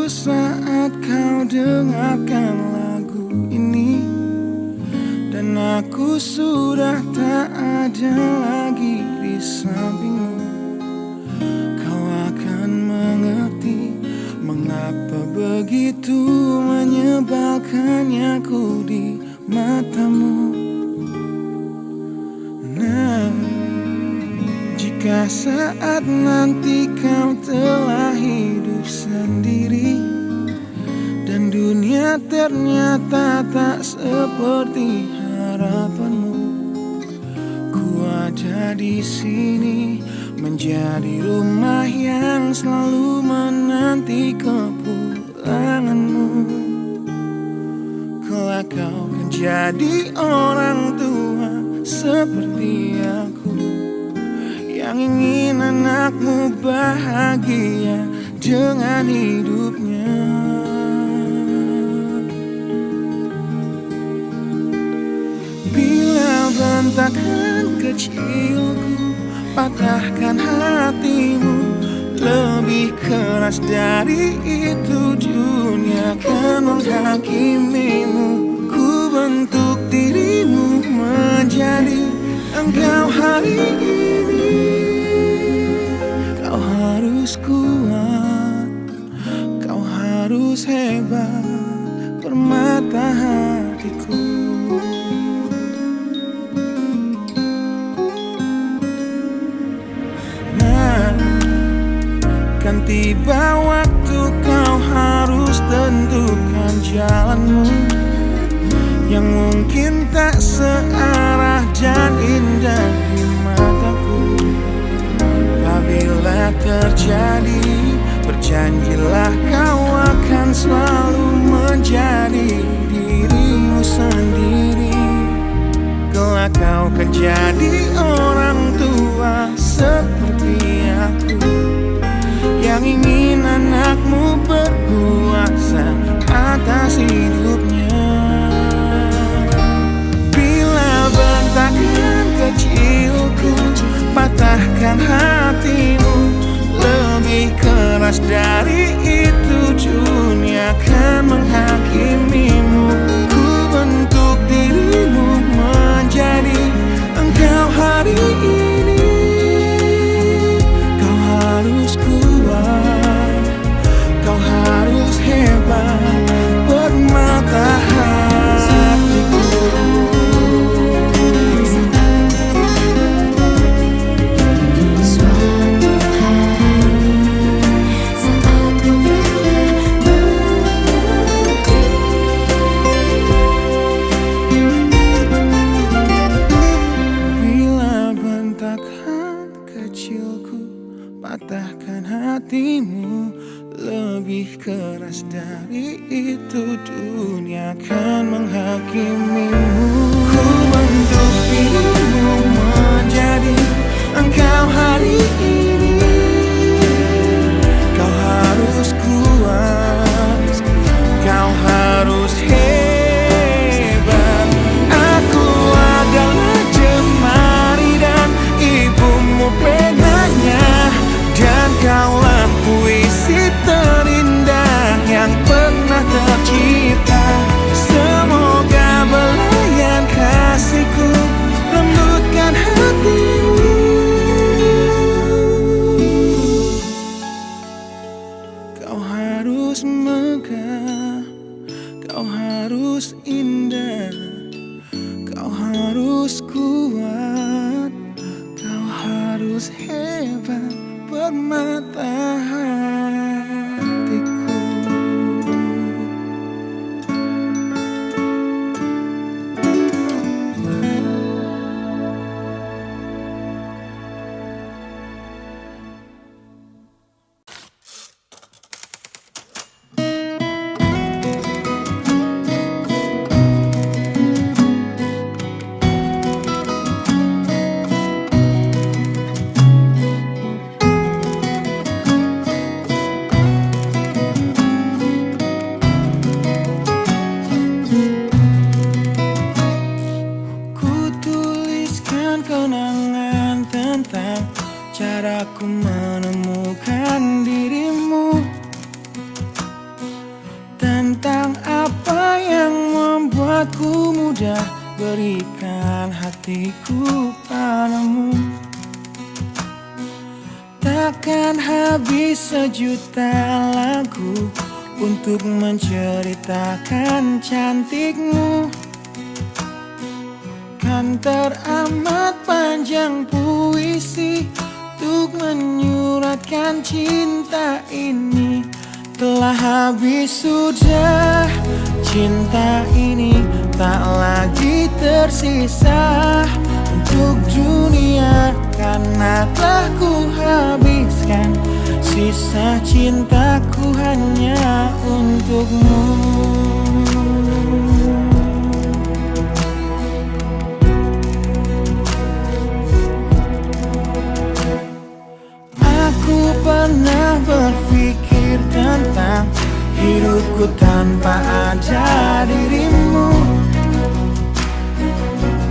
saat kau dengarkan lagu ini, dan aku sudah tak ada lagi di sampingmu. Kau akan mengerti mengapa begitu menyebalkannya ku di matamu. Nah, jika saat nanti kau telah hidup sendiri dan dunia ternyata tak seperti harapanmu, ku ada di sini menjadi rumah yang selalu menanti kepulanganmu. Kelak kau kan jadi orang tua seperti aku, yang ingin anakmu bahagia dengan hidupnya. Bila bentakan kecilku patahkan hatimu, lebih keras dari itu dunia akan menghakimimu. Ku bentuk dirimu menjadi engkau hari ini. Kau harus kuat, kau harus hebat, permata hatiku. Nah, kan tiba waktu kau harus tentukan jalanmu, yang mungkin tak searah dan indah di mataku. Apabila terjadi, berjanjilah kau akan selalu menjadi dirimu sendiri. Kelak kau kan jadi orang tua seperti aku, yang ingin anakmu berkuasa atas hidupnya. Bentakan kecilku patahkan hatimu, lebih keras dari itu dunia akan menghakimimu. Ku bentuk dirimu menjadi engkau hari ini. Kau harus kuat, kau harus hebat, permata hatiku. Patahkan hatimu, lebih keras dari itu dunia akan menghakimimu. Ku bentuk dirimu menjadi engkau hari ini. Kau harus kuat, kau harus hebat. Aku adalah jemari dan ibumu penanya, dan kaulah puisi terindah yang pernah tercipta. Semoga belayan kasihku lembutkan hatimu. Kau harus megah, kau harus indah, kau harus kuat, kau harus hebat, permata hatiku. Caraku menemukan dirimu, Aku mudah berikan hatiku padamu. Takkan habis sejuta lagu untuk menceritakan cantikmu. Kan teramat panjang puisi untuk menyuratkan cinta ini. Telah habis sudah cinta ini, tak lagi tersisa untuk dunia, karena telah ku habiskan sisa cintaku hanya untukmu. Aku pernah berpikir tentang hidupku tanpa ada dirimu.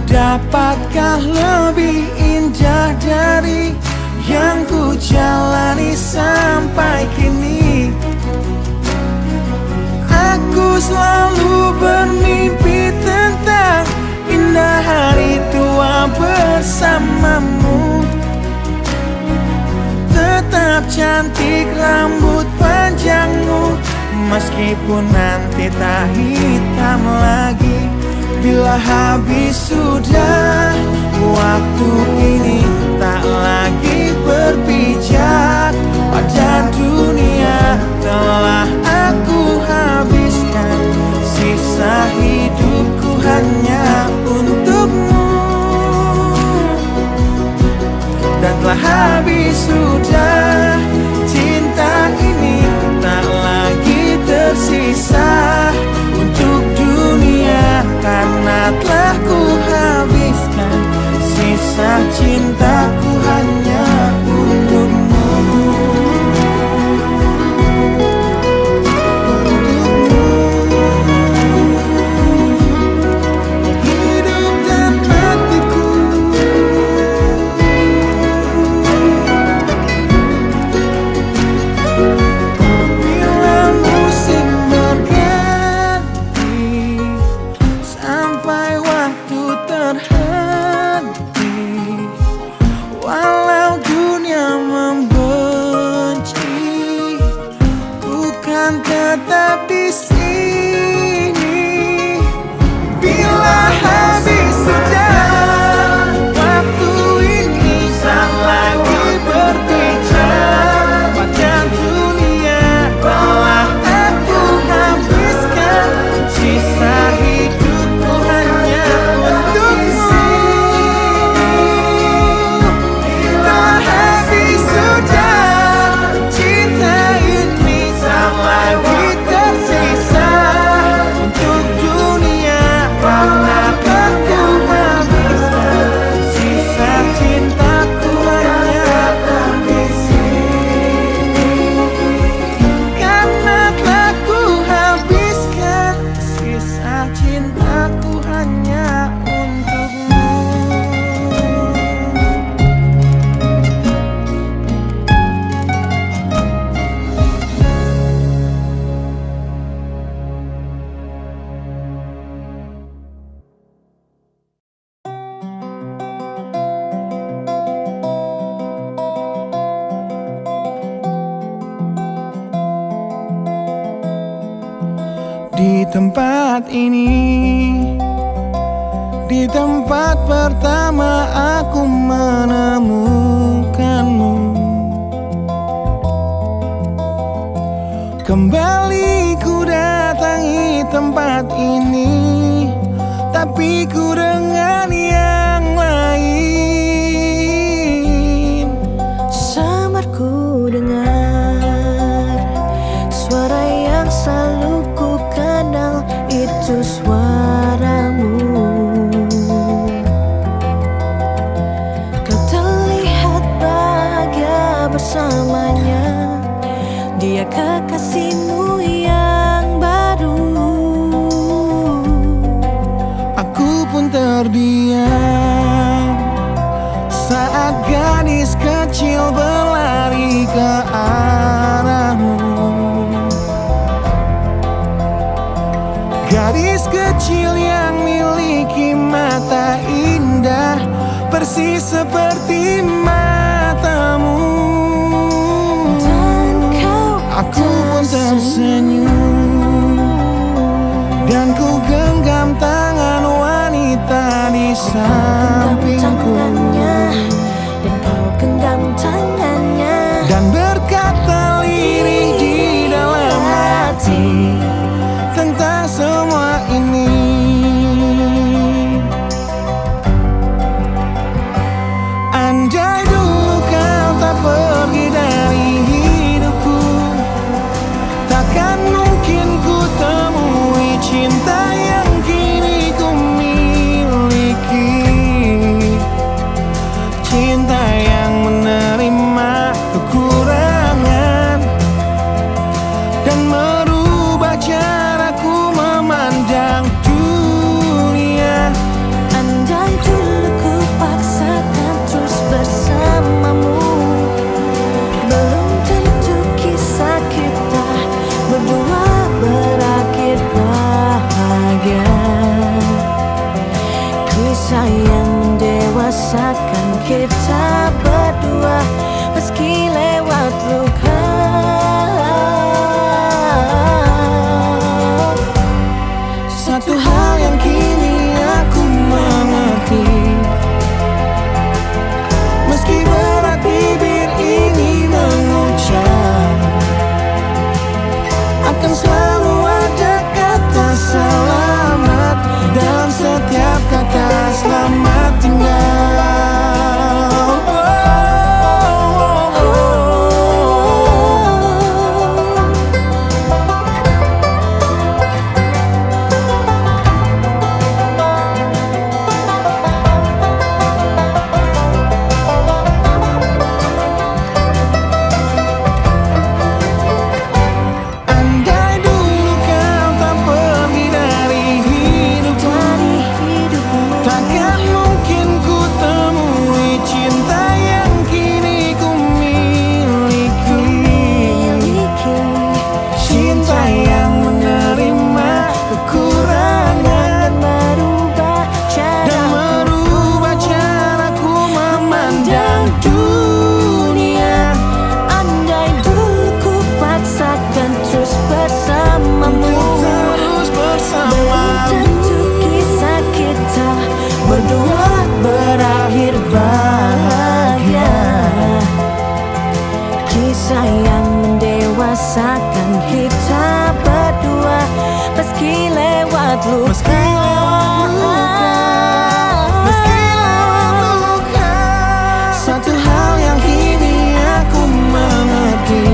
Dapatkah lebih indah dari yang ku jalani sampai kini? Aku selalu bermimpi tentang indah hari tua bersamamu. Tetap cantik rambut panjangmu, meskipun nanti tak hitam lagi. Bila habis sudah waktu ini, tak lagi berpijak pada dunia. Telah aku habiskan sisa hidupku hanya untukmu. Dan telah habis sudah cinta ini, tak lagi tersisa untuk dunia, karena telah ku habiskan sisa cintaku hanya untukmu. Hidup dan matiku, bila musim berganti, sampai waktu terhenti, walau dunia membenci, ku kan tetap di sini. Bila habis sudah waktu ini, tak lagi berpijak pada dunia. Telah aku habiskan sisa hidupku hanya untukmu. Bila habis sudah cinta ini, tak lagi tersisa untuk dunia, karena aku habiskan sisa cintaku hanya di sini. Karena telah ku habiskan sisa cintaku hanya untukmu. Di tempat ini, di tempat pertama aku menemukanmu. Kembali ku datangi tempat ini, tapi ku dengan yang lain. Samar ku dengar suara yang selalu ku kenal, itu suaramu. Kau terlihat bahagia bersamanya, dia kekasihmu yang baru. Aku pun terdiam saat gadis kecil berlari ke arahmu. Gadis kecil yang miliki mata indah, persis seperti matamu. Dan kau Aku pun tersenyum, dan ku genggam tangan wanita di sampingku. Dan kau genggam tangannya, Dan berkata lirih di dalam hati tentang semua ini. Andai dulu kau tak pergi dari hidupku, takkan mungkin ku temui cinta yang kini ku miliki. Cinta yang menerima kekurangan dan merubah caraku memandang dunia. andai dulu ku paksakan terus bersamamu, belum tentu kisah kita berdua berakhir bahagia. Kisah yang mendewasakan kita berdua, meski lewat luka. Satu hal yang kini aku mengerti, meski berat bibir ini mengucap, akan selalu ada kata selamat dalam setiap kata selamat tinggal. Andai dulu kau tak pergi dari hidupku, takkan mungkin ku temui cinta yang kini ku miliki. Cinta yang menerima kekurangan dan merubah caraku memandang dunia. Andai dulu ku paksakan terus bersamamu, Terus belum bersama, tentu kisah kita berdua berakhir bahagia. Kisah yang mendewasakan kita berdua, meski lewat luka. meski lewat luka, meski lewat luka. Satu hal yang kini aku mengerti,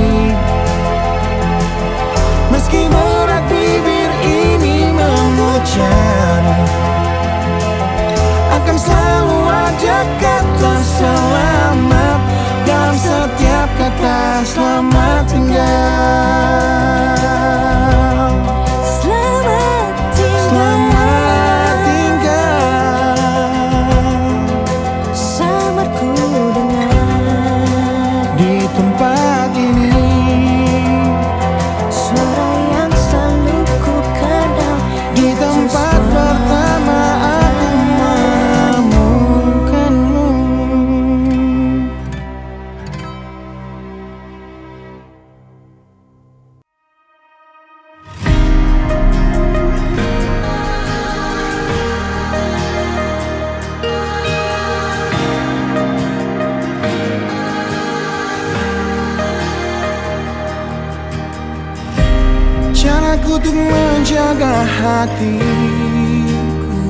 meski berat bibir ini mengucap, akan selalu ada kata selamat dalam setiap kata selamat tinggal. Selamat tinggal, Selamat tinggal samarku dengar di tempat ini. suara yang selalu ku kenal. Di tempat pertama aku menemukanmu. Caraku untuk menjaga hatiku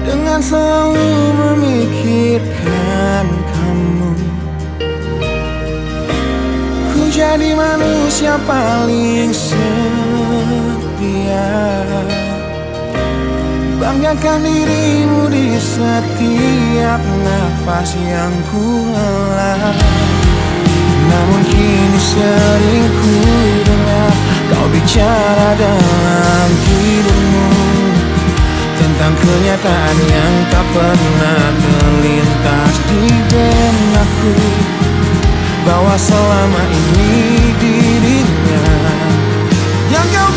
dengan selalu memikirkan kamu. Ku jadi manusia paling setia, banggakan dirimu di setiap nafas yang ku hela. Namun kini sering ku dengar kau bicara dalam tidurmu tentang kenyataan yang tak pernah terlintas di benakku, bahwa selama ini dirinya yang kau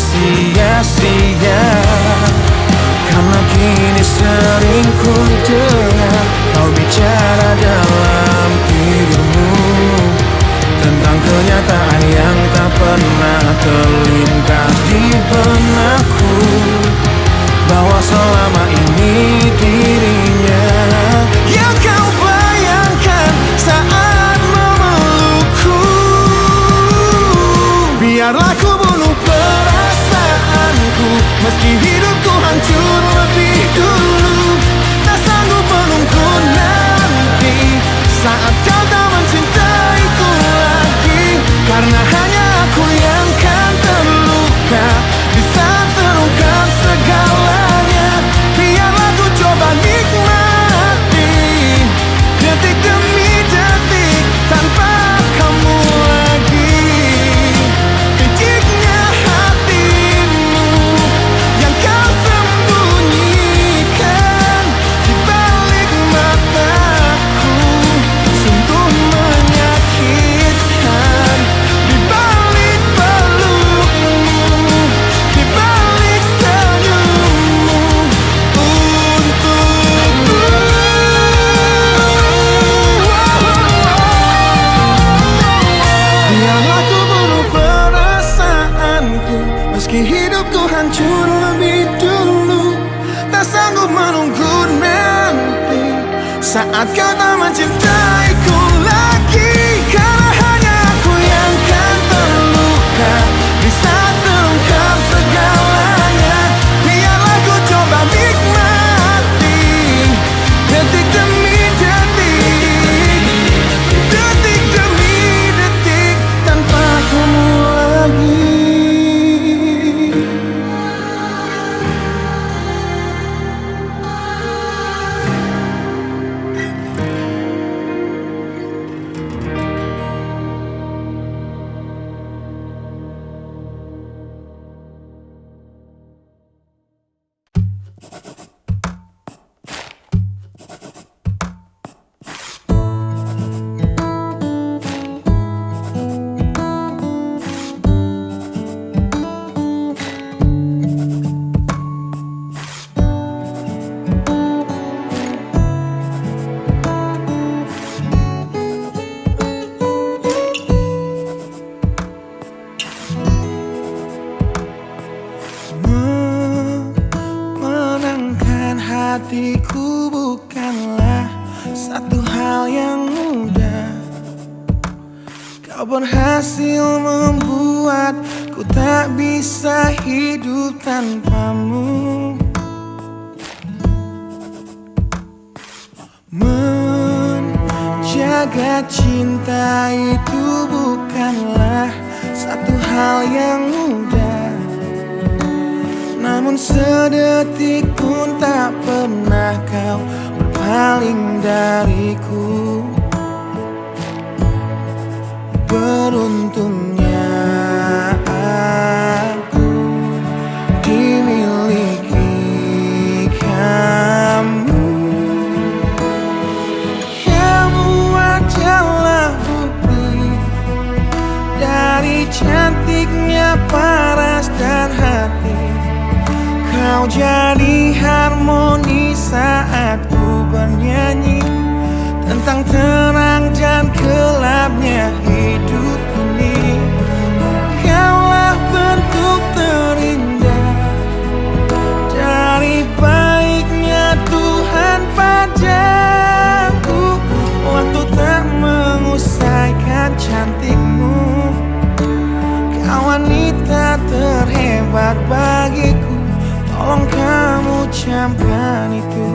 sia-sia. Karena kini sering ku dengar kau bicara dalam tidurmu tentang kenyataan yang tak pernah terlintas di benakku, bahwa selama ini dirinya yang kau bayangkan saat memelukku. Biarlah ku bunuh perasaanku, meski hidupku hancur lebih dulu. Tak sanggup menunggu nanti saat kau tak mencintaiku lagi, karena hanya aku yang kan terluka di saat terungkap segalanya. Biarlah ku coba nikmati detik demi detik tanpa kamu lagi. Piciknya hatimu yang kau sembunyikan di balik mataku, sungguh menyakitkan. Di balik pelukmu, di balik senyummu untukku. Biarlah ku bunuh perasaanku, meski hidupku hancur lebih dulu. Tak sanggup menunggu nanti saat kau tak mencintaiku lagi, karena hanya aku yang kan terluka di saat terungkap segalanya. Biarlah ku coba nikmati detik demi detik, detik demi detik tanpa kamu lagi. Menenangkan hatiku bukanlah satu hal yang mudah. Kau berhasil membuatku tak bisa hidup tanpamu. Menjaga cinta itu bukanlah satu hal yang mudah, namun sedetik pun tak pernah kau berpaling dariku. Beruntungnya aku dimiliki kamu. Kamu adalah bukti dari cantiknya paras dan hati. Kau jadi harmoni saat ku bernyanyi tentang terang dan gelapnya hidup ini. Kaulah bentuk terindah dari baiknya Tuhan padaku. Waktu tak mengusaikan cantikmu, kau wanita terhebat bagiku. Tolong kamu camkan itu.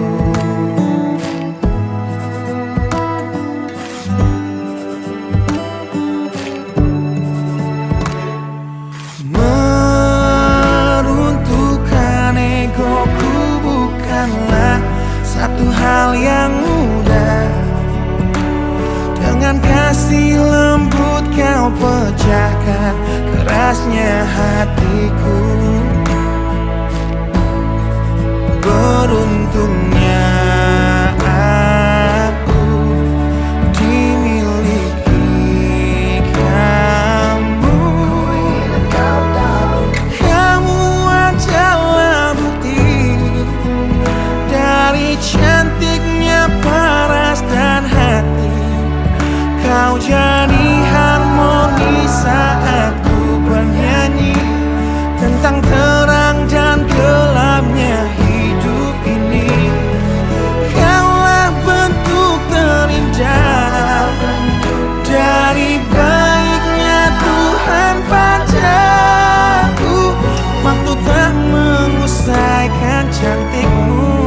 Meruntuhkan egoku bukanlah satu hal yang mudah. Dengan kasih lembut kau pecahkan kerasnya hatiku. Beruntungnya aku dimiliki kamu. Kamu Kau jadi harmoni saat ku bernyanyi tentang terang dan gelapnya hidup ini. Kaulah bentuk terindah dari baiknya Tuhan padaku. Waktu tak mengusaikan cantikmu.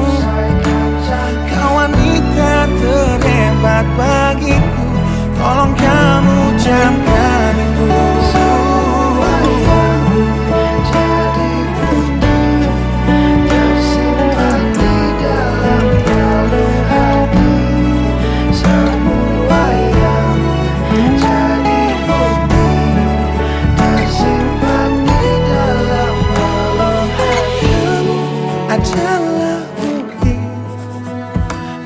Kau wanita terhebat bagiku, tolong kamu camkan itu. Jadi bukti tersimpan di dalam relung hati. Semua yang jadi bukti tersimpan di dalam relung hati. Adalah bukti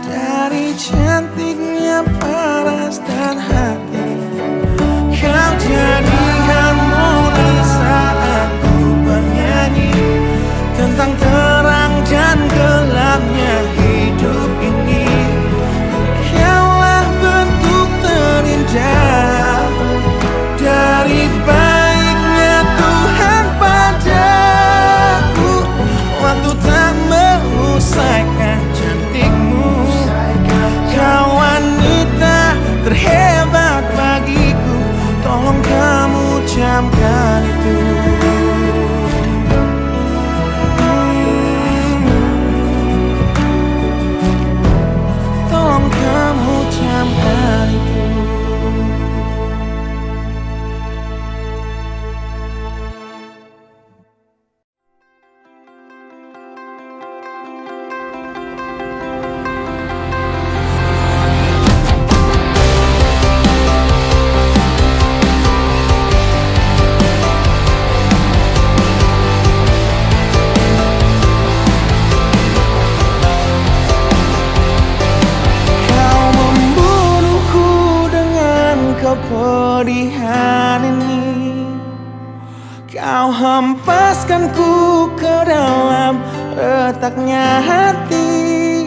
dari cantiknya paras dan hati. Kau jadi harmoni saat ku bernyanyi tentang terang dan gelapnya hidup ini. Kaulah bentuk terindah dari baiknya Tuhan padaku. Waktu tak mengusaikan cantikmu. Kau wanita terhebat bagiku, tolong kamu camkan itu. Tolong kamu camkan itu. Kepedihan ini kau hempaskanku ke dalam retaknya hati,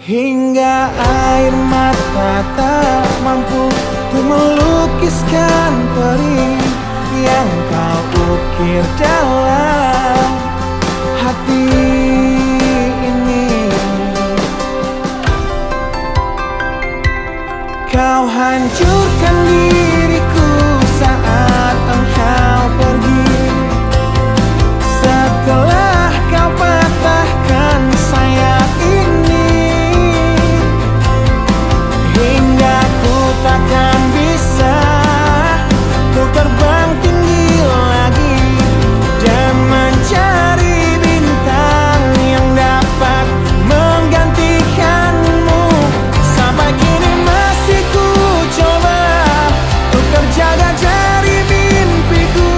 hingga air mata tak mampu untuk melukiskan perih yang kau ukir dalam hati ini. Kau hancurkan diriku saat engkau pergi. Setelah kau patahkan sayap ini, hingga ku takkan bisa untuk terbang tinggi lagi dan mencari bintang yang dapat menggantikanmu. Sampai kini masih ku coba untuk terjaga dari mimpiku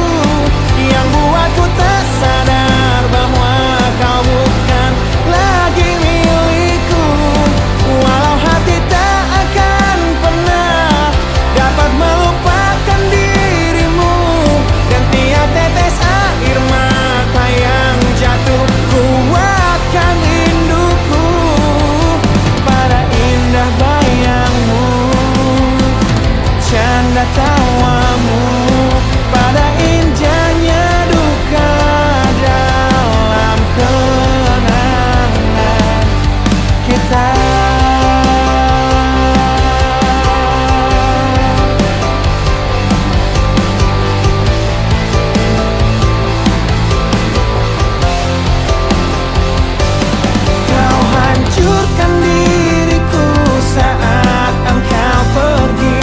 yang buatku tak sadar bahwa kau bukan lagi milikku. Walau hati tak akan pernah dapat melupakan dirimu, dan tiap tetes air mata yang jatuh kuatkan rinduku pada indah bayangmu, canda tawamu, pada indahnya duka dalam kenangan kita. Kau hancurkan diriku saat engkau pergi.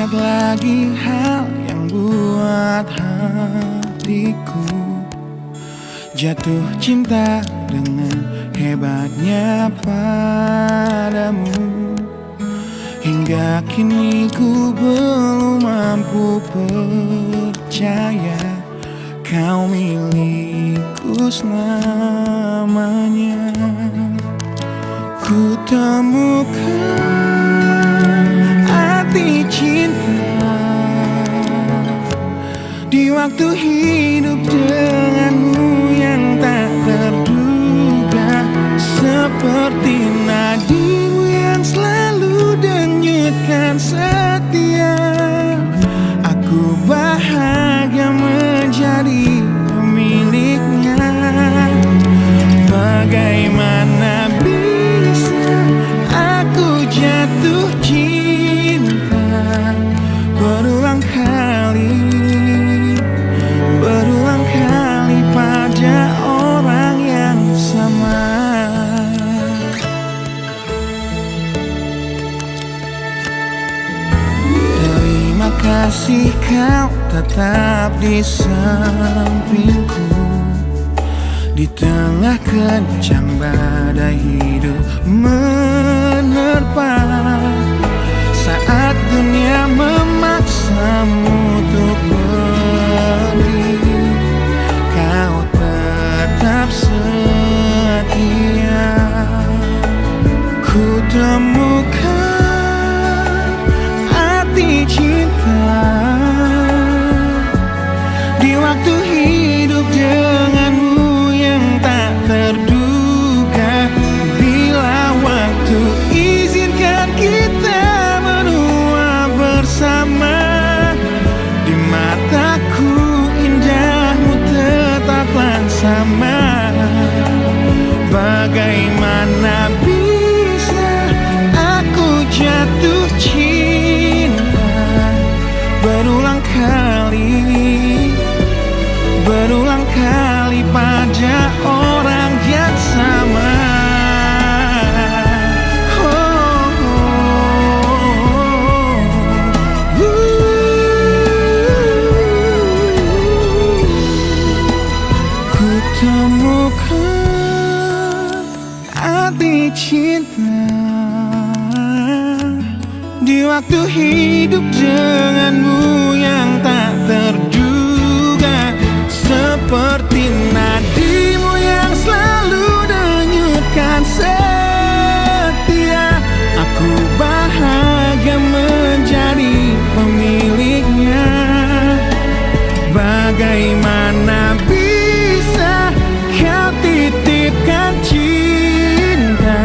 Ingat lagi hal yang buat hatiku jatuh cinta dengan hebatnya padamu. Hingga kini ku belum mampu percaya kau milikku selamanya. Ku temukan arti cinta di waktu hidup denganmu yang tak terduga. Seperti nadimu yang selalu denyutkan setia, aku bahagia menjadi pemiliknya. Bagaimana bisa aku jatuh cinta berulang kali pada orang yang sama. Terima kasih kau tetap di sampingku di tengah kencang badai hidup menerpa. Saat dunia memaksamu untuk pergi, kau tetap setia. Ku temukan arti cinta di waktu hidup denganmu yang tak terduga. Bila waktu izinkan kita menua bersama, di mataku indahmu tetaplah sama. Bagaimana bisa aku jatuh cinta berulang kali pada orang yang sama. Ku temukan arti cinta di waktu hidup denganmu yang tak terduga. Seperti nadimu yang selalu denyutkan setia, aku bahagia menjadi pemiliknya. Bagaimana bisa kau titipkan cinta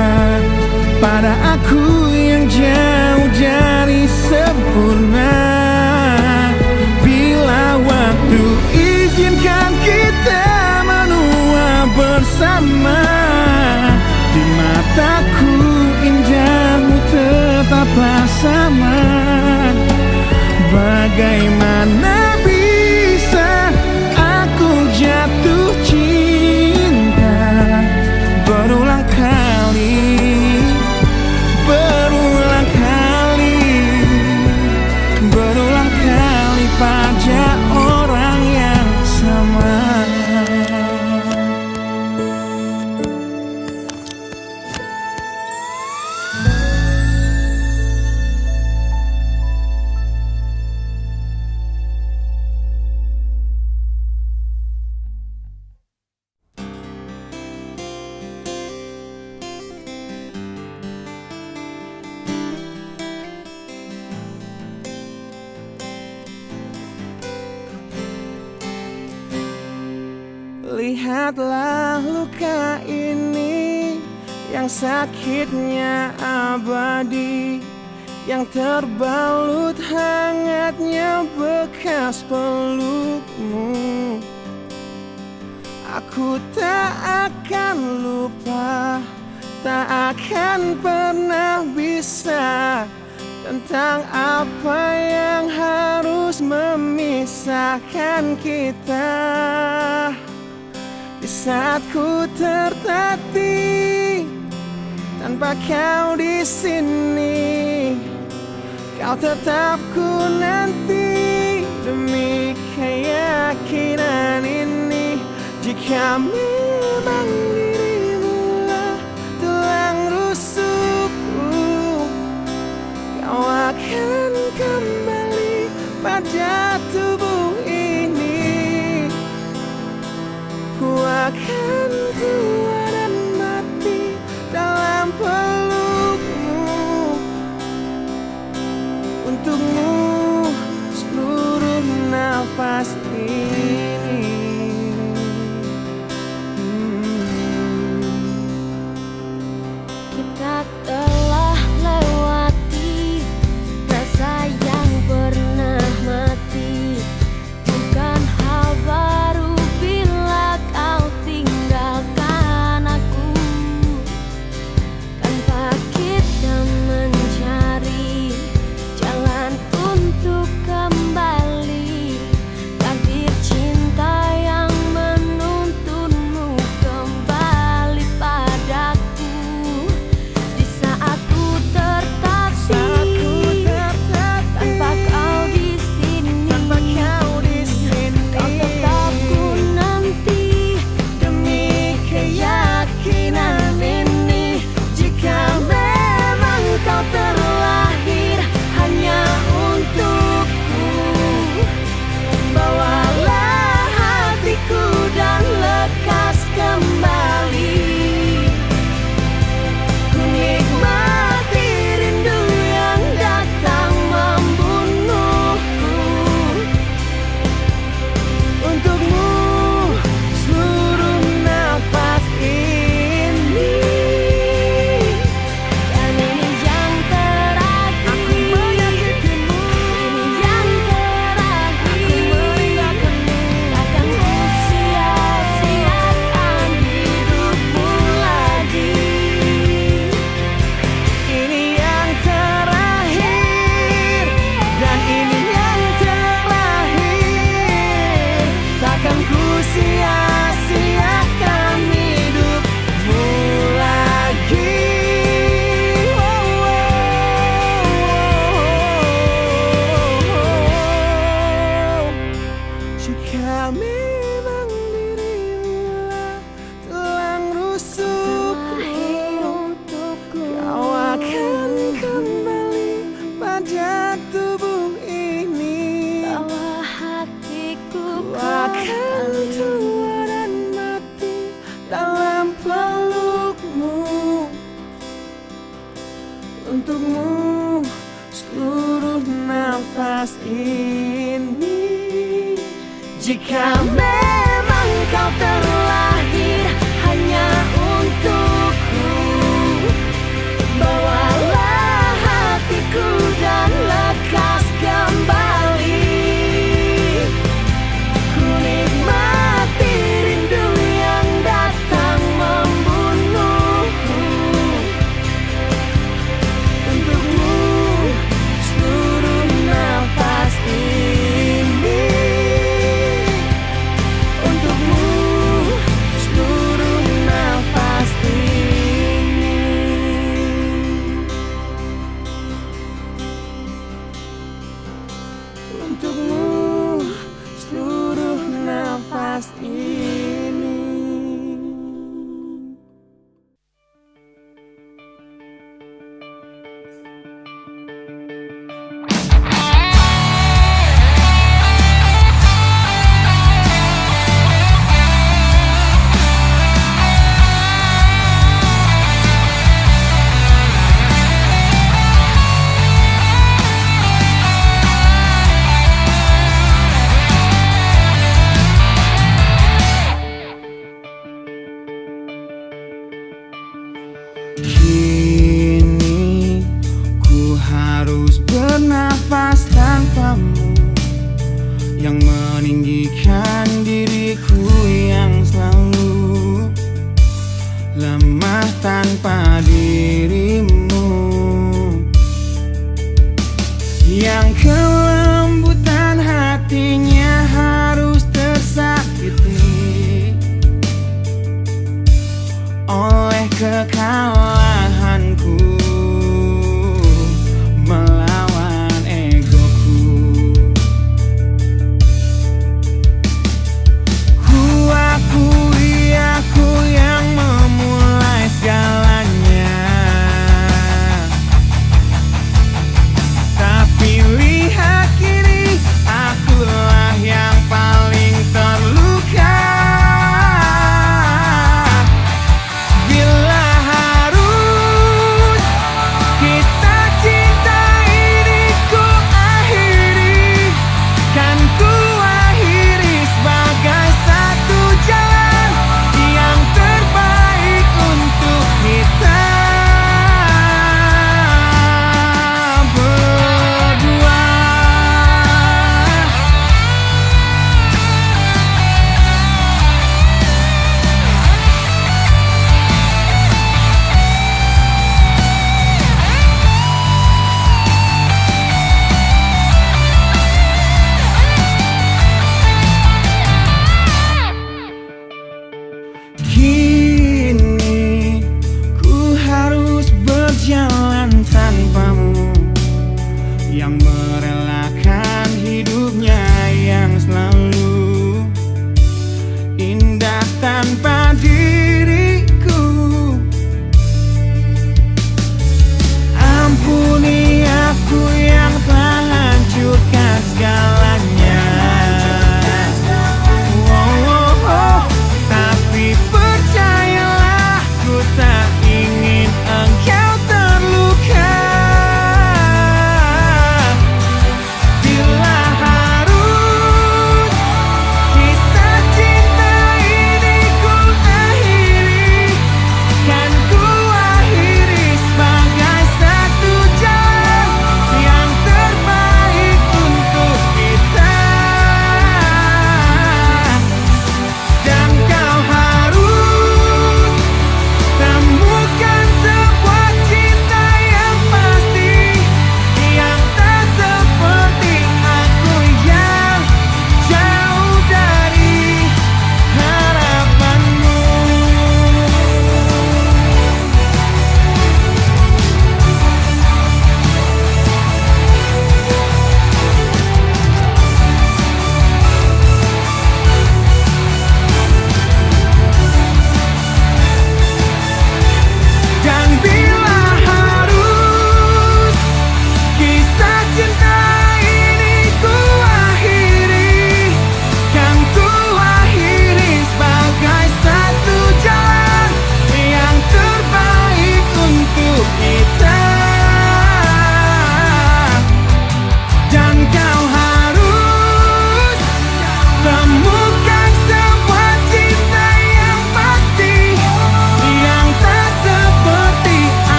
pada aku yang jauh dari sempurna. Bila waktu izinkan kita menua bersama, di mataku indahmu tetaplah sama. Bagaimana bisa aku jatuh cinta berulang kali pada orang yang sama. Lihatlah luka ini yang sakitnya abadi, yang terbalut hangatnya bekas pelukmu. Aku tak akan lupa, tak akan pernah bisa tentang apa yang harus memisahkan kita. Di saat ku tertatih tanpa kau di sini, Kau tetap ku nanti demi keyakinan ini. Jika memang dirimulah tulang rusukku, kau akan kembali pada tubuh ini. Ku akan tua dan mati dalam pelukmu. Untukmu seluruh nafas ini. Kita telah lewati rasa yang pernah mati. Bukan hal baru bila kau tinggalkan aku. Tanpa kita mencari jalan untuk kembali, takdir cinta yang menuntunmu kembali padaku. Di saat ku tertatih tanpa kau di sini, kau tetap ku nanti demi keyakinan ini. Jika memang kau terlahir hanya untukku, bawalah hatiku dan lekas kembali. Ku nikmati rindu yang datang membunuhku. Untukmu seluruh nafas ini. Dan ini yang terakhir. Aku menyakitimu. Ini yang terakhir. Takkan ku sia-siakan hidupmu lagi. Ini yang terakhir, dan ini yang terakhir. Takkan ku sia-siakan hidupmu lagi. Jika memang dirimulah tulang rusukku, Terakhir untukku, kau akan kembali pada tubuh ini. bawa hatiku Ku akan tua dan mati dalam pelukmu. Untukmu seluruh nafas ini. Jika memang kau terlahir hanya untukku, bawalah hatiku dan lekas kembali. Ku nikmati rindu yang datang membunuhku. Untukmu seluruh nafas ini.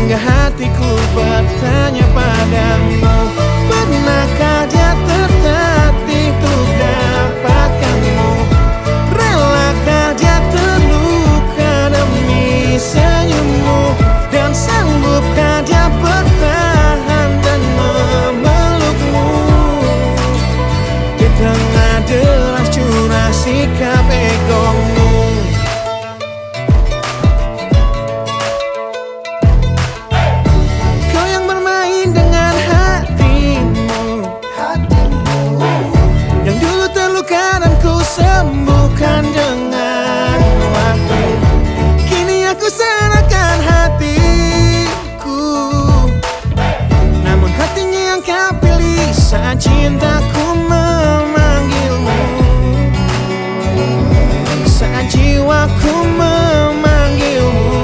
hingga hatiku bertanya padamu, pernahkah dia tertatih untuk dapatkanmu? Relakah dia terluka demi senyummu? Dan sanggupkah dia bertahan dan memelukmu? Di tengah deras curah sikap egomu. Kau yang bermain dengan hatimu, yang dulu terluka dan ku sembuhkan dengan waktu. Kini aku serahkan hatiku, namun hatinya yang kau pilih saat cintaku memanggilmu, saat jiwaku memanggilmu.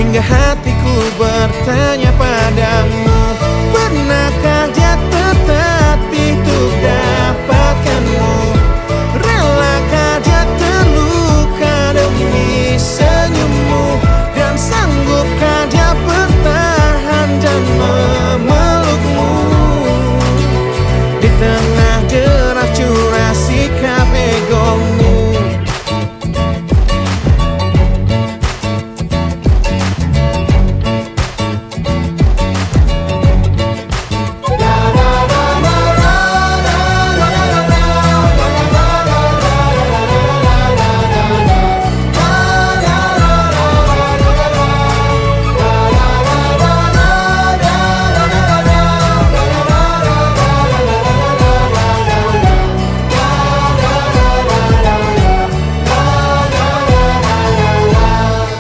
Hingga hatiku bertanya padamu, pernahkah dia tertatih untuk dapatkanmu? Relakah dia terluka demi senyummu? Dan sanggupkah dia bertahan dan memelukmu? Di tengah deras curah sikap egomu.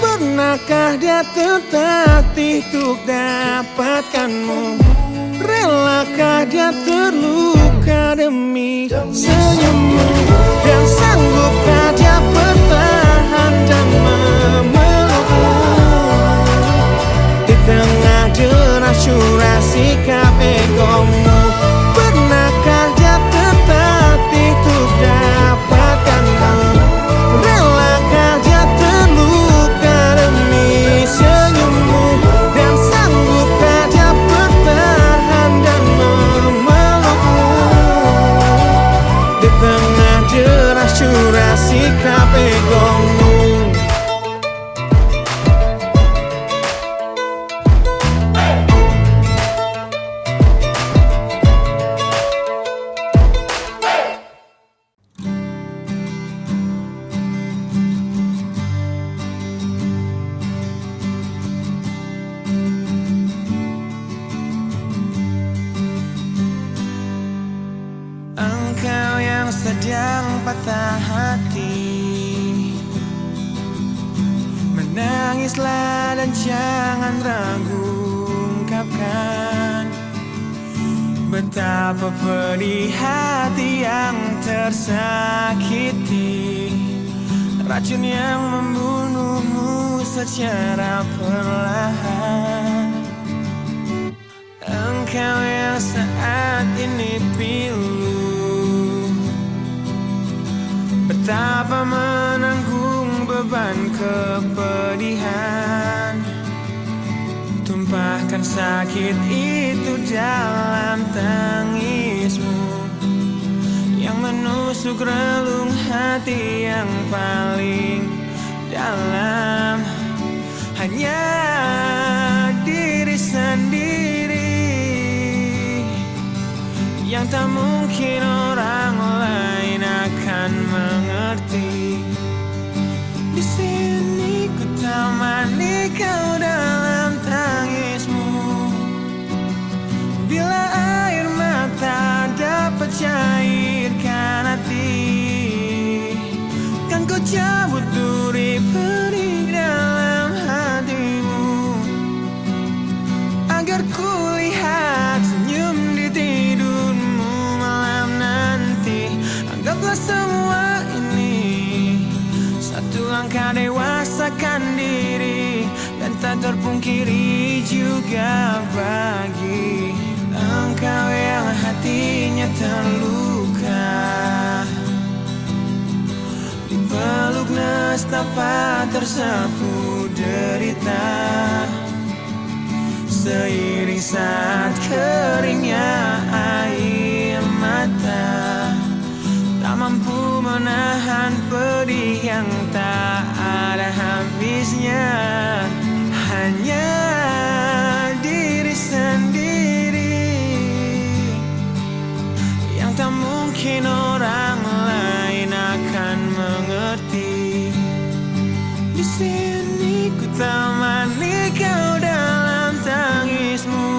Pernahkah dia tertatih untuk dapatkanmu? Relakah dia terluka demi senyummu? Dan sanggupkah dia bertahan dan memelukmu? Di tengah deras curah sikap egomu. Pernahkah dia tertatih untuk dapatkanmu? Relakah dia terluka demi senyummu? Dan sanggupkah dia bertahan dan memelukmu? Di tengah deras curah sikap egomu. Engkau yang sedang patah hati, menangislah dan jangan ragu ungkapkan betapa pedih hati yang tersakiti, racun yang membunuhmu secara perlahan. Engkau yang saat ini pilu, betapa menanggung beban kepedihan, tumpahkan sakit itu dalam tangismu yang menusuk relung hati yang paling dalam. Hanya diri sendiri yang tak mungkin orang lain akan mengerti. Di sini ku temani kau dalam tangismu. Bila air mata dapat cairkan hati, kan ku cabut duri perih dalam hatimu, agar ku lihat senyum di tidurmu malam nanti. Anggaplah semua ini satu langkah dewasakan diri, dan tak terpungkiri juga bagi engkau yang hatinya terluka, dipeluk nestapa tersapu derita. seiring saat keringnya air mata, tak mampu menahan pedih yang tak ada habisnya. Hanya diri sendiri yang tak mungkin orang lain akan mengerti. Di sini ku temani kau dalam tangismu.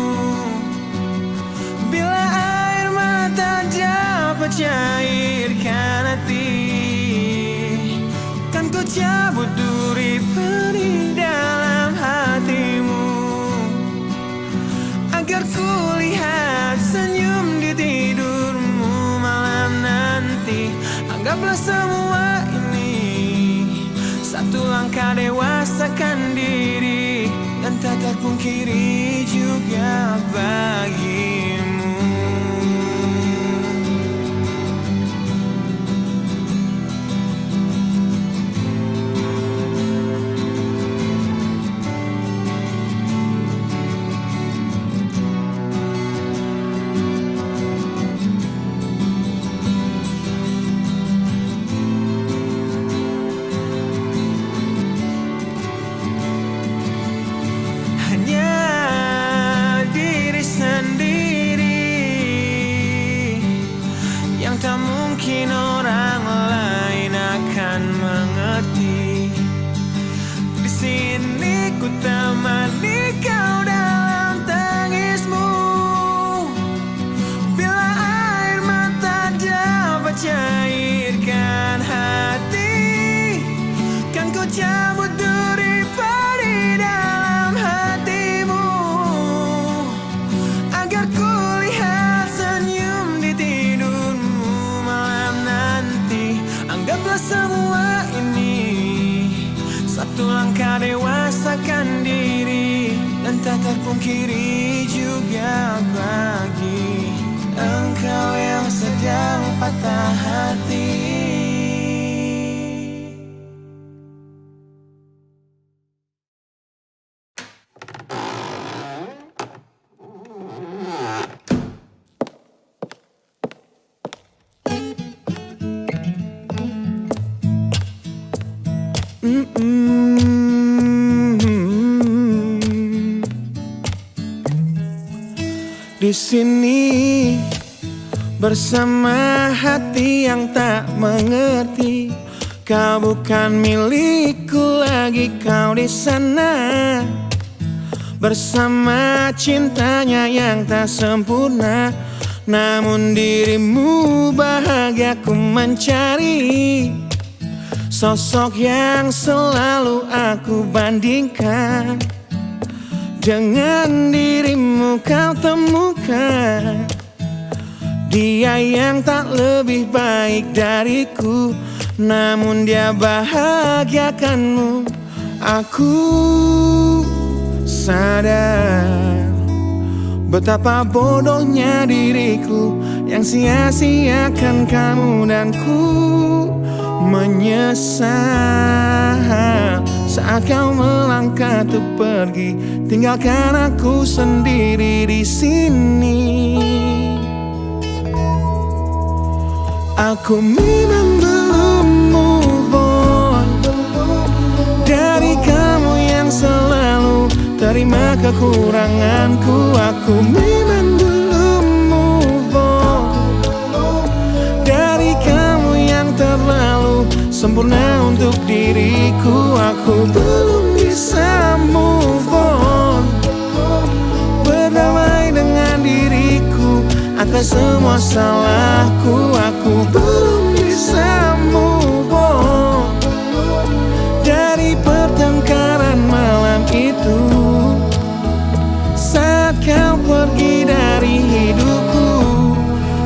Bila air mata dapat cairkan hati, kan ku cabut duri pedih dalam hatimu, agar ku lihat senyum di tidurmu malam nanti. Anggaplah semua ini satu langkah dewasakan diri, dan tak terpungkiri juga bagimu. Tak mungkin orang lain akan mengerti. Di sini ku temani kau dalam tangismu. Bila air mata dapat cairkan hati, kan ku cabut duri pedih dalam hatimu, agar ku lihat senyum di tidurmu. Anggaplah semua ini satu langkah dewasakan diri, dan tak terpungkiri juga bagi engkau yang sedang patah hati. Di sini bersama hati yang tak mengerti. Kau bukan milikku lagi, kau di sana bersama cintanya yang tak sempurna. Namun dirimu bahagia ku mencari, sosok yang selalu aku bandingkan dengan dirimu. Kau temukan dia yang tak lebih baik dariku, namun dia bahagiakanmu. Aku sadar betapa bodohnya diriku yang sia-siakan kamu, dan ku menyesal saat kau melangkah untuk pergi, tinggalkan aku sendiri di sini. Aku memang belum move on dari kamu yang selalu terima kekuranganku. Aku memang belum move on dari kamu yang terlalu sempurna untuk diriku. Aku belum bisa move on, berdamai dengan diriku atas semua salahku. Aku belum bisa move on dari pertengkaran malam itu saat kau pergi dari hidupku.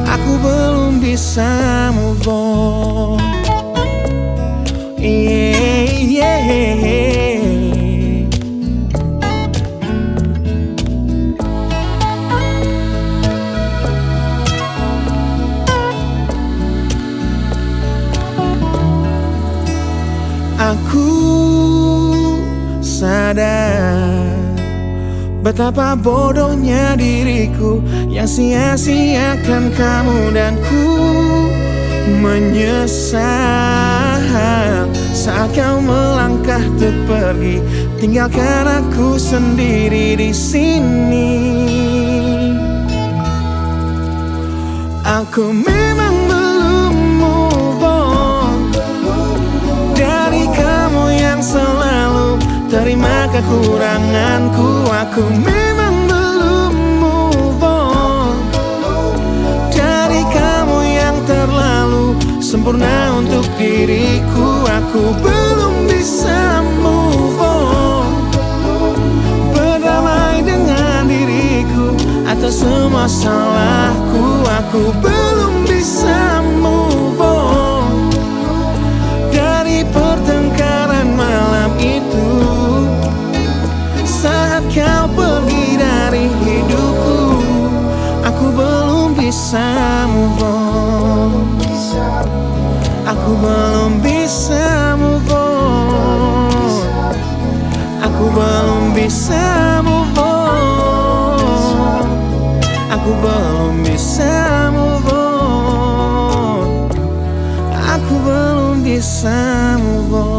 Aku belum bisa move on. Aku sadar Betapa bodohnya diriku yang sia-siakan kamu dan ku menyesal saat kau melangkah untuk pergi, tinggalkan aku sendiri di sini. Aku memang belum move on dari kamu yang selalu terima kekuranganku. Aku memang belum move on dari kamu yang terlalu sempurna untuk diriku. Aku belum bisa move on, berdamai dengan diriku atas semua salahku. Aku belum bisa move on dari pertengkaran malam itu saat kau pergi dari hidupku. Aku belum bisa move on. Aku belum bisa move on. Aku belum bisa move on. Aku belum bisa move on. Aku belum bisa move on.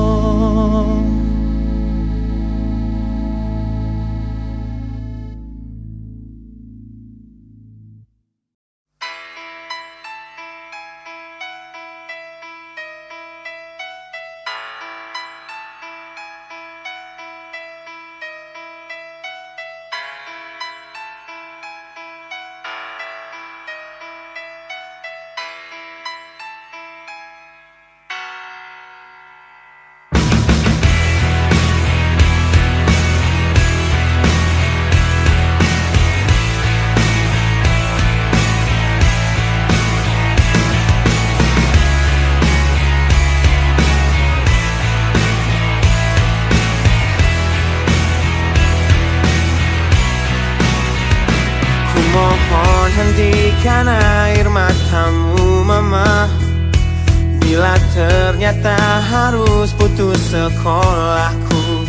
Mohon hentikan air matamu mama, bila ternyata harus putus sekolahku,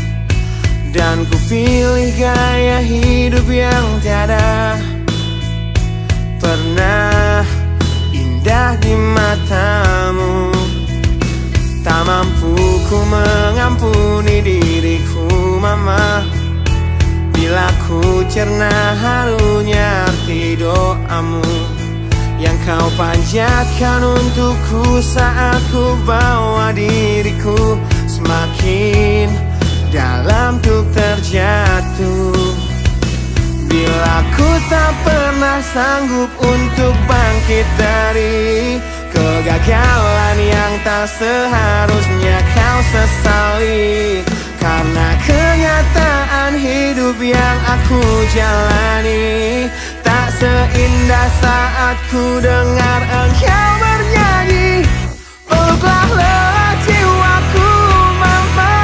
dan ku pilih gaya hidup yang tiada pernah indah di matamu. Tak mampu ku mengampuni diriku mama, bila ku cerna harunya arti doamu yang kau panjatkan untukku saat ku bawa diriku semakin dalam untuk terjatuh. Bila ku tak pernah sanggup untuk bangkit dari kegagalan yang tak seharusnya kau sesali, karena kenyataan hidup yang aku jalani tak seindah saat ku dengar engkau bernyanyi. Peluklah lelah jiwaku mama,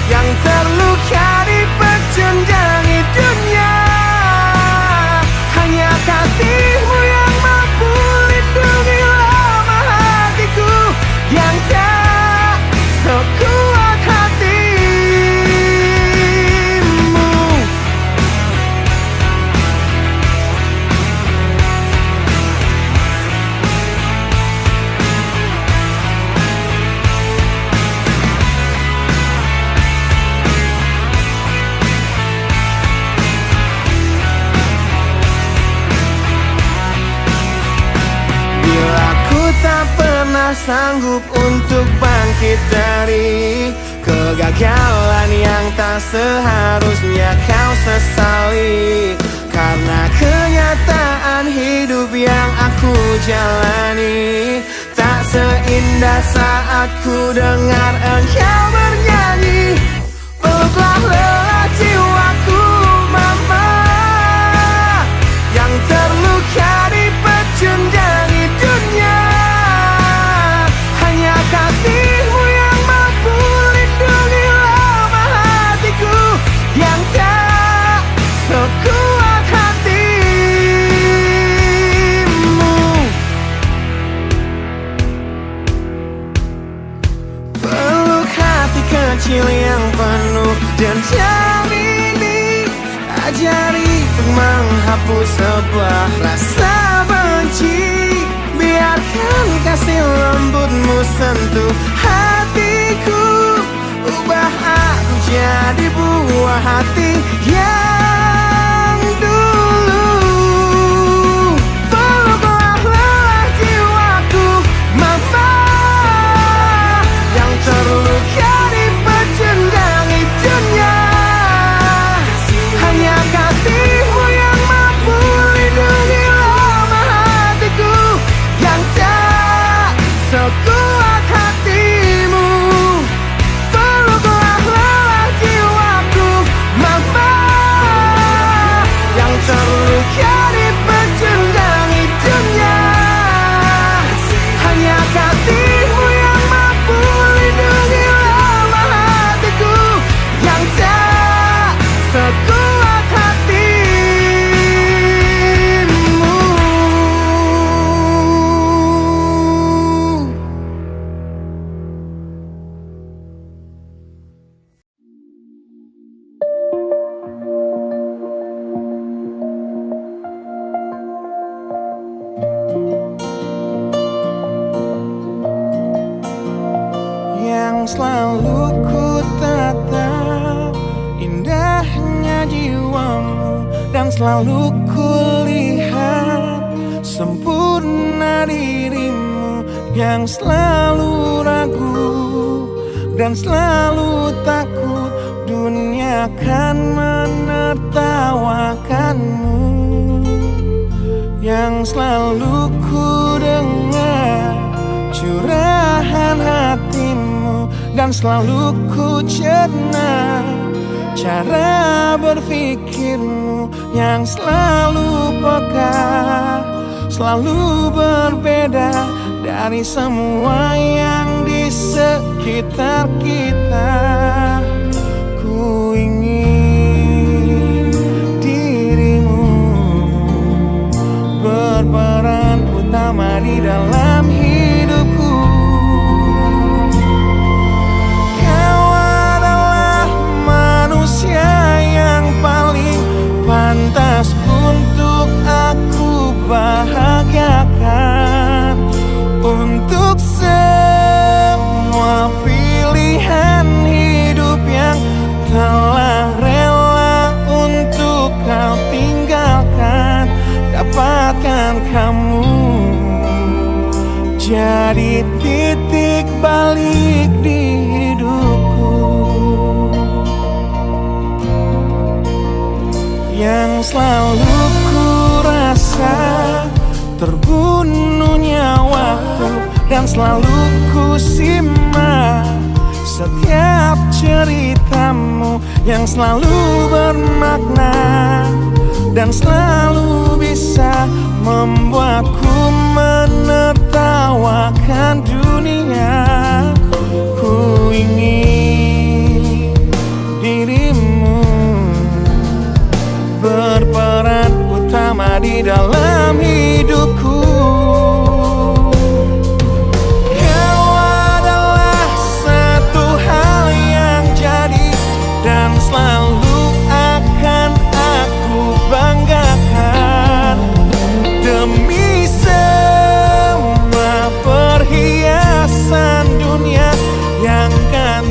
yang terluka di pecundangi dunia. Hanya kasihmu yang mampu lindungi lemah hatiku yang tak sekuat hatimu. Bila ku tak pernah sanggup untuk bangkit dari kegagalan yang tak seharusnya kau sesali, karena kenyataan hidup yang aku jalani tak seindah saat ku dengar engkau bernyanyi. Peluklah lelah jiwaku mama, yang terluka di pecundangi dunia. Hanya kasihmu yang mampu lindungi lemah hatiku yang tak sekuat hatimu. Peluk hati kecil yang penuh dendam ini, pelajari untuk menghapus sebuah rasa benci. Biarkan kasih lembutmu sentuh hatiku, ubah aku jadi buah hati yang dulu. Peluklah lelah jiwaku, mama, yang terluka dipecundangi dunia. Hanya kasihmu yang mampu lindungi lemah hatiku yang tak sekuat hatimu. Peluklah lelah jiwaku, mama, yang terluka dipecundangi dunia. Hanya kasihmu yang mampu lindungi lemah hatiku yang tak sekuat hatimu. Yang selalu ku tatap indahnya jiwamu, dan selalu ku lihat sempurna dirimu. Yang selalu ragu dan selalu takut dunia akan menertawakanmu. Yang selalu ku dengar curahan hatimu, dan selalu ku cerna cara berpikirmu. Yang selalu peka, selalu berbeda dari semua yang di sekitar kita. Ku ingin dirimu berperan utama di dalam hidupku. Kau adalah manusia yang paling pantas untuk aku bahagiakan. Untuk semua pilihan hidup yang telah rela untuk kau tinggalkan, dapatkan kamu jadi titik balik di hidupku. Yang selalu ku rasa terbunuhnya waktu, dan selalu ku simak setiap ceritamu yang selalu bermakna dan selalu bisa membuatku menertawakan dunia. Ku ingin dirimu berperan utama di dalam hidupku. Kau adalah satu hal yang jadi dan selalu akan aku banggakan. Demi semua perhiasan dunia yang kan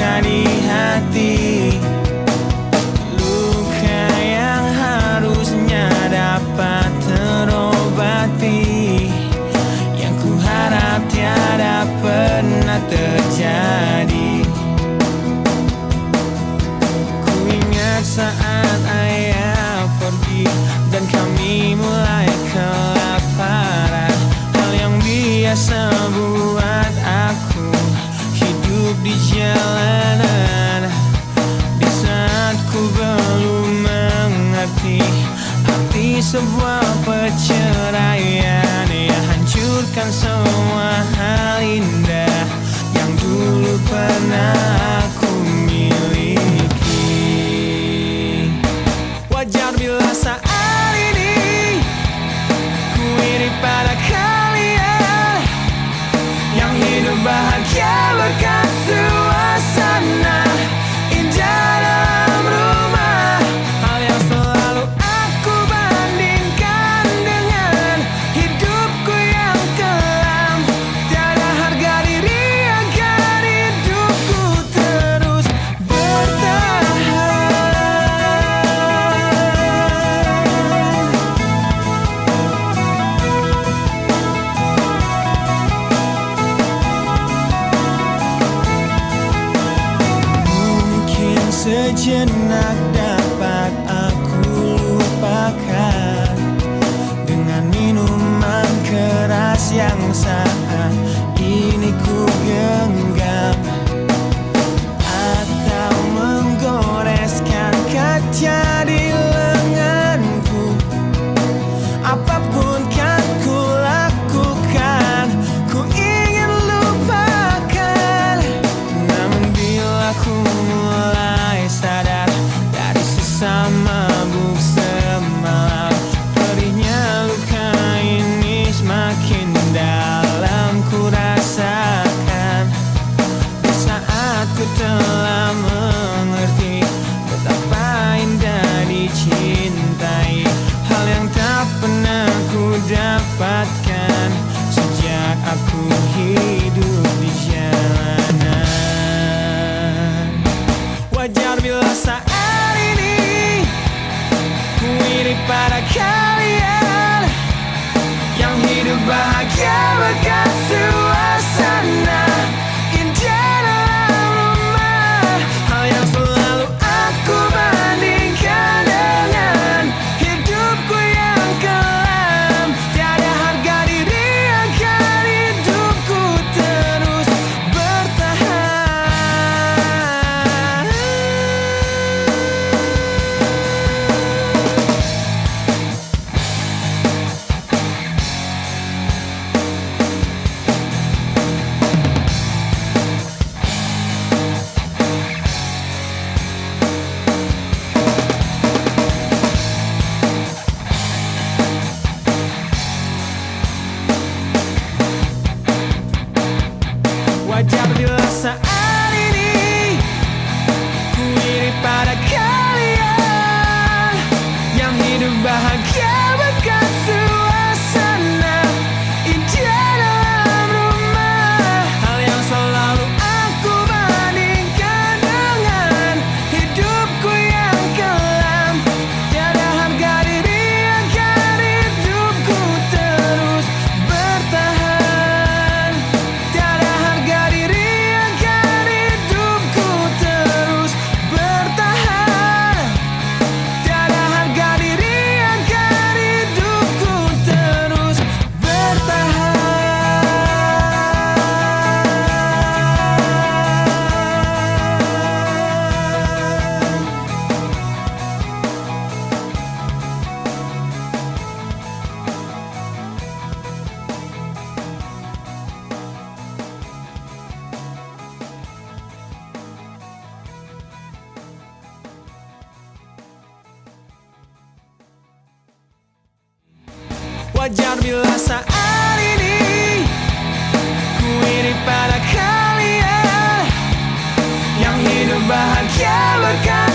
luka di hati, luka yang harusnya dapat terobati, yang ku harap tiada pernah terjadi. Ku ingat saat ayah pergi dan kami mulai kelaparan, hal yang biasa buat aku hidup di jalanan. Di saat ku belum mengerti arti sebuah perceraian yang hancurkan semua hal indah yang dulu pernah aku miliki. Wajar bila saat ini ku iri pada kalian yang hidup bahagia berkat suasana indah dalam rumah. Hal yang selalu aku bandingkan dengan hidupku yang kelam. Tiada harga diri agar hidupku terus bertahan. Mungkin sejenak dapat aku lupakan dengan minuman keras yang saat ini ku genggam, atau menggoreskan kaca di lenganku. Apapun kan ku lakukan, ku ingin lupakan. Namun bila ku mulai sadar dari sesama mabuk semalam, perihnya luka ini semakin dalam ku rasakan. Di saat ku telah mengerti betapa indah dicintai, hal yang tak pernah ku dapatkan sejak aku hidup di jalanan. Wajar bila saat ini ku iri pada kalian yang hidup bahagia berkat suasana indah dalam rumah. Hal yang selalu aku bandingkan dengan hidupku yang kelam. Tiada harga diri agar hidupku terus bertahan. Wajar bila saat ini ku iri pada kalian yang hidup bahagia berkat suasana indah dalam rumah. Hal yang selalu aku bandingkan dengan hidupku yang kelam. Tiada harga diri agar hidupku terus bertahan. Tiada harga diri agar hidupku terus bertahan. Tiada harga diri agar hidupku terus bertahan. Wajar bila saat ini ku iri pada kalian yang hidup bahagia berkat